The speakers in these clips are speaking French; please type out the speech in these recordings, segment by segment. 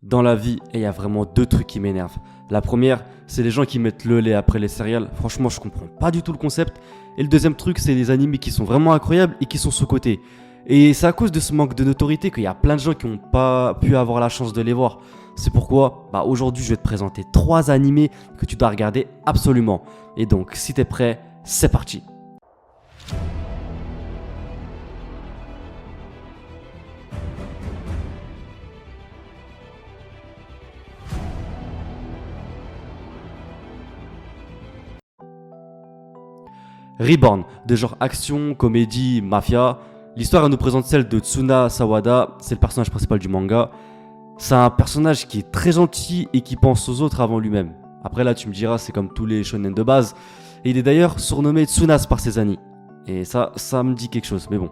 Dans la vie, il y a vraiment deux trucs qui m'énervent. La première, c'est les gens qui mettent le lait après les céréales. Franchement, je comprends pas du tout le concept. Et le deuxième truc, c'est les animés qui sont vraiment incroyables et qui sont sous-cotés. Et c'est à cause de ce manque de notoriété qu'il y a plein de gens qui n'ont pas pu avoir la chance de les voir. C'est pourquoi, aujourd'hui, je vais te présenter 3 animés que tu dois regarder absolument. Et donc, si t'es prêt, c'est parti. Reborn, de genre action, comédie, mafia. L'histoire elle nous présente celle de Tsuna Sawada, c'est le personnage principal du manga. C'est un personnage qui est très gentil et qui pense aux autres avant lui-même. Après là tu me diras c'est comme tous les shonen de base. Et il est d'ailleurs surnommé Tsunas par ses amis. Et ça me dit quelque chose, mais bon.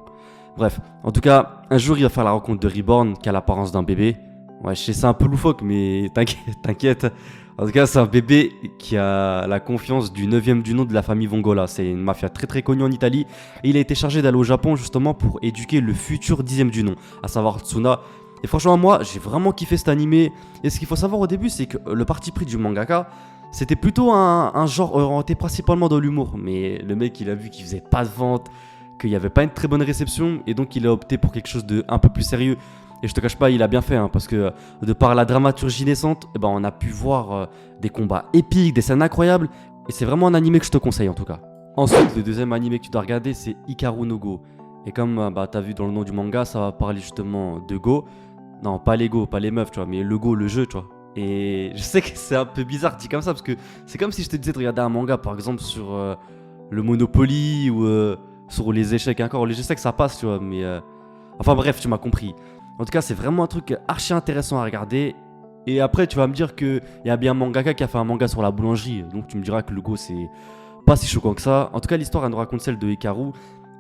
Bref, en tout cas, un jour il va faire la rencontre de Reborn qui a l'apparence d'un bébé. Ouais, je sais c'est un peu loufoque mais t'inquiète. En tout cas, c'est un bébé qui a la confiance du 9e du nom de la famille Vongola. C'est une mafia très très connue en Italie. Et il a été chargé d'aller au Japon justement pour éduquer le futur 10e du nom, à savoir Tsuna. Et franchement, moi, j'ai vraiment kiffé cet animé. Et ce qu'il faut savoir au début, c'est que le parti pris du mangaka, c'était plutôt un genre orienté principalement dans l'humour. Mais le mec, il a vu qu'il faisait pas de vente, qu'il n'y avait pas une très bonne réception. Et donc, il a opté pour quelque chose de un peu plus sérieux. Et je te cache pas, il a bien fait, parce que de par la dramaturgie naissante, on a pu voir des combats épiques, des scènes incroyables. Et c'est vraiment un animé que je te conseille en tout cas. Ensuite, le deuxième animé que tu dois regarder, c'est Hikaru no Go. Et comme t'as vu dans le nom du manga, ça va parler justement de Go. Non, pas les Go, pas les meufs, tu vois, mais le Go, le jeu, tu vois. Et je sais que c'est un peu bizarre dit comme ça, parce que c'est comme si je te disais de regarder un manga, par exemple, sur le Monopoly ou sur les échecs. Encore, les échecs, ça passe, tu vois, mais... Enfin bref, tu m'as compris. En tout cas, c'est vraiment un truc archi intéressant à regarder. Et après, tu vas me dire qu'il y a bien un mangaka qui a fait un manga sur la boulangerie. Donc tu me diras que le go, c'est pas si choquant que ça. En tout cas, l'histoire, elle nous raconte celle de Hikaru.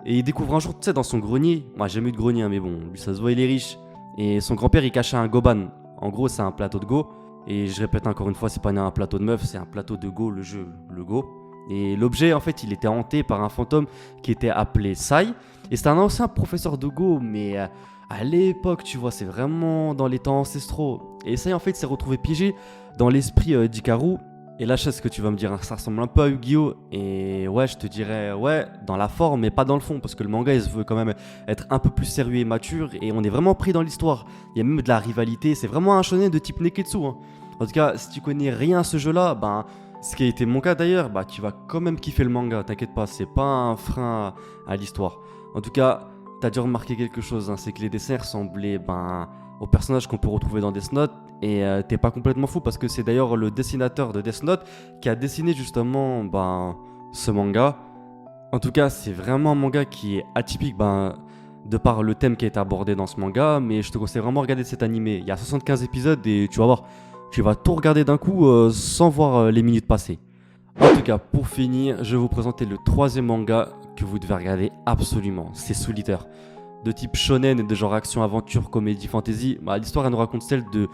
Et il découvre un jour, tu sais, dans son grenier. Moi, j'ai jamais eu de grenier, mais bon, lui, ça se voit, il est riche. Et son grand-père, il cachait un goban. En gros, c'est un plateau de go. Et je répète encore une fois, c'est pas un plateau de meuf, c'est un plateau de go, le jeu, le go. Et l'objet, en fait, il était hanté par un fantôme qui était appelé Sai. Et c'est un ancien professeur de go, mais à l'époque, tu vois, c'est vraiment dans les temps ancestraux. Et Sai, en fait, s'est retrouvé piégé dans l'esprit d'Hikaru. Et là, je sais ce que tu vas me dire, ça ressemble un peu à Yu-Gi-Oh! Et ouais, je te dirais, ouais, dans la forme, mais pas dans le fond, parce que le manga, il se veut quand même être un peu plus sérieux et mature. Et on est vraiment pris dans l'histoire. Il y a même de la rivalité, c'est vraiment un shonen de type Neketsu. En tout cas, si tu connais rien à ce jeu-là, ce qui a été mon cas d'ailleurs, tu vas quand même kiffer le manga, t'inquiète pas, c'est pas un frein à l'histoire. En tout cas, t'as dû remarquer quelque chose, c'est que les dessins ressemblaient aux personnages qu'on peut retrouver dans Death Note. Et t'es pas complètement fou parce que c'est d'ailleurs le dessinateur de Death Note qui a dessiné justement ce manga. En tout cas, c'est vraiment un manga qui est atypique de par le thème qui a été abordé dans ce manga. Mais je te conseille vraiment de regarder cet animé. Il y a 75 épisodes et tu vas voir, tu vas tout regarder d'un coup sans voir les minutes passer. En tout cas, pour finir, je vais vous présenter le 3e manga que vous devez regarder absolument. C'est Soul Eater. De type shonen et de genre action, aventure, comédie, fantasy. L'histoire, elle nous raconte celle de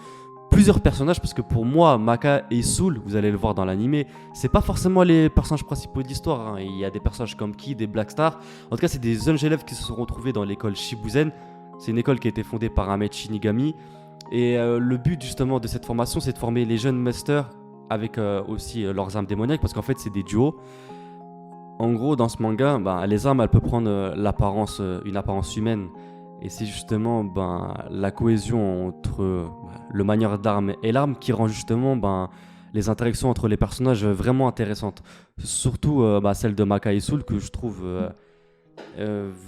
plusieurs personnages, parce que pour moi, Maka et Soul, vous allez le voir dans l'animé, c'est pas forcément les personnages principaux de l'histoire. Il y a des personnages comme Kid et Black Star. En tout cas, c'est des jeunes élèves qui se sont retrouvés dans l'école Shibuzen. C'est une école qui a été fondée par un maître Shinigami. Et le but justement de cette formation, c'est de former les jeunes masters avec aussi leurs armes démoniaques, parce qu'en fait, c'est des duos. En gros, dans ce manga, les armes, elles peuvent prendre une apparence humaine. Et c'est justement la cohésion entre le manieur d'armes et l'arme qui rend justement les interactions entre les personnages vraiment intéressantes. Surtout celle de Maka et Soul que je trouve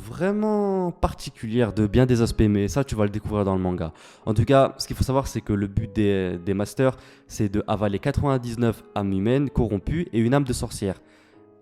vraiment particulière de bien des aspects, mais ça tu vas le découvrir dans le manga. En tout cas, ce qu'il faut savoir, c'est que le but des masters, c'est de avaler 99 âmes humaines corrompues et une âme de sorcière.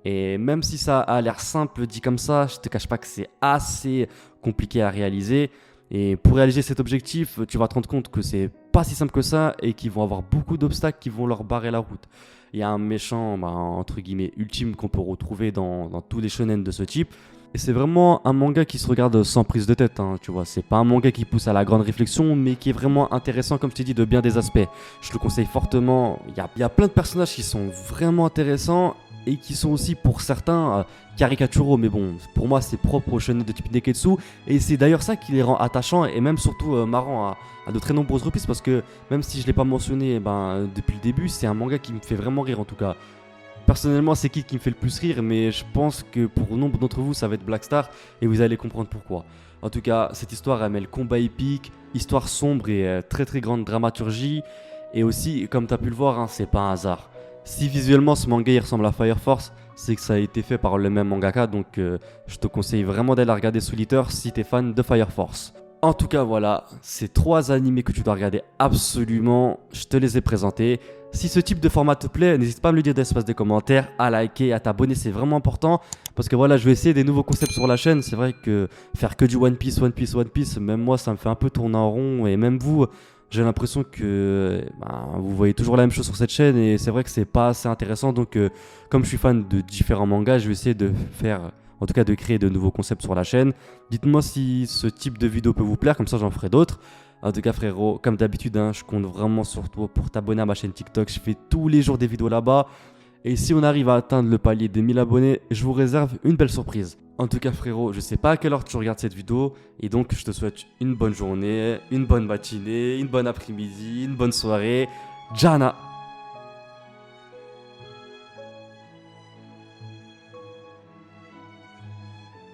Et même si ça a l'air simple dit comme ça, je te cache pas que c'est assez compliqué à réaliser. Et pour réaliser cet objectif, tu vas te rendre compte que c'est pas si simple que ça et qu'ils vont avoir beaucoup d'obstacles qui vont leur barrer la route. Il y a un méchant, entre guillemets, ultime qu'on peut retrouver dans tous les shonen de ce type. Et c'est vraiment un manga qui se regarde sans prise de tête, hein, tu vois. C'est pas un manga qui pousse à la grande réflexion, mais qui est vraiment intéressant, comme je t'ai dit, de bien des aspects. Je le conseille fortement. Il y a plein de personnages qui sont vraiment intéressants et qui sont aussi, pour certains, caricaturaux. Mais bon, pour moi, c'est propre au shonen de type Neketsu. Et c'est d'ailleurs ça qui les rend attachants et même surtout marrants à de très nombreuses reprises. Parce que même si je l'ai pas mentionné depuis le début, c'est un manga qui me fait vraiment rire en tout cas. Personnellement, c'est qui me fait le plus rire, mais je pense que pour nombre d'entre vous, ça va être Black Star et vous allez comprendre pourquoi. En tout cas, cette histoire, elle mêle combat épique, histoire sombre et très très grande dramaturgie. Et aussi, comme tu as pu le voir, hein, c'est pas un hasard. Si visuellement ce manga il ressemble à Fire Force, c'est que ça a été fait par le même mangaka, donc je te conseille vraiment d'aller la regarder sous Twitter si t'es fan de Fire Force. En tout cas, voilà, c'est 3 animés que tu dois regarder absolument. Je te les ai présentés. Si ce type de format te plaît, n'hésite pas à me le dire dans l'espace des commentaires, à liker, à t'abonner, c'est vraiment important. Parce que voilà, je vais essayer des nouveaux concepts sur la chaîne. C'est vrai que faire que du One Piece, One Piece, One Piece, même moi, ça me fait un peu tourner en rond. Et même vous, j'ai l'impression que vous voyez toujours la même chose sur cette chaîne. Et c'est vrai que c'est pas assez intéressant. Donc, comme je suis fan de différents mangas, je vais essayer de faire, en tout cas de créer de nouveaux concepts sur la chaîne. Dites-moi si ce type de vidéo peut vous plaire, comme ça j'en ferai d'autres. En tout cas frérot, comme d'habitude, hein, je compte vraiment sur toi pour t'abonner à ma chaîne TikTok. Je fais tous les jours des vidéos là-bas. Et si on arrive à atteindre le palier des 1000 abonnés, je vous réserve une belle surprise. En tout cas frérot, je sais pas à quelle heure tu regardes cette vidéo. Et donc je te souhaite une bonne journée, une bonne matinée, une bonne après-midi, une bonne soirée. Jana!